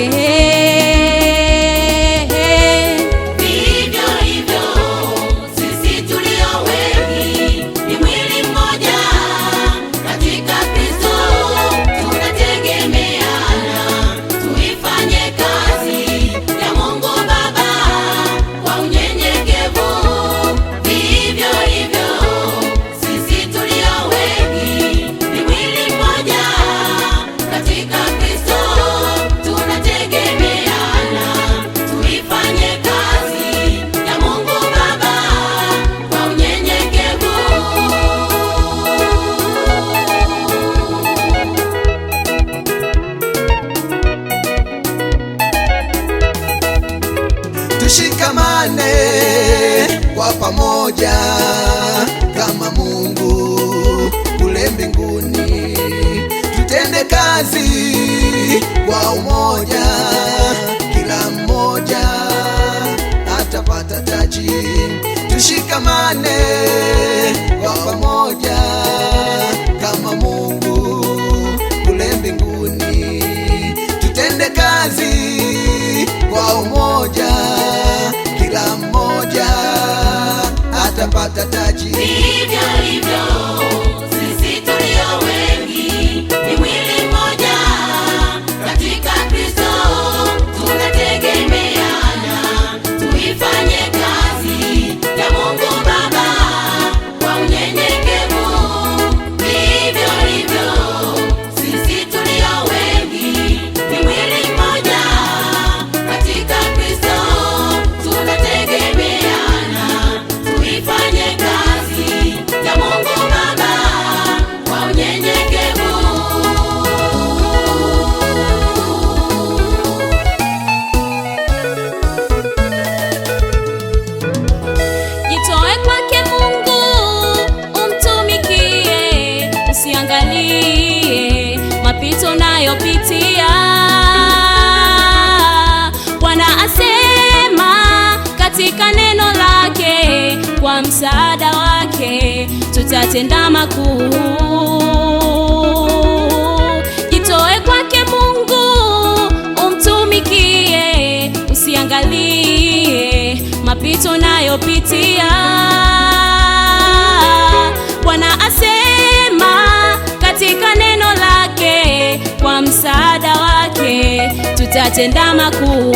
lake. Tushikamane kwa pamoja kama Mungu kule mbinguni, tutende kazi kwa umoja, kila mmoja atapata taji. Tushikamane kwa pamoja kama Mungu kule mbinguni, tutende kazi kwa umoja, kila mmoja atapata taji. Vivyo hivyo sisi tulio wengi ni mwili mmoja katika Kristo, tunategemeana tuifanye kazi ya Mungu Baba kwa unyenyekevu. Vivyo hivyo sisi tulio wengi ni mwili mmoja katika Kristo, tunategemeana tuifanye kazi ya Mungu Baba kwa unyenyekevu. Jitoe kwake Mungu umtumikie, usiangalie mapito nayopitia. Bwana asema katika neno lake, kwa msaada wake tutatenda makuu. Jitoe kwake Mungu umtumikie, usiangalie mapito nayopitia. Bwana asema katika neno lake, kwa msaada wake tutatenda makuu.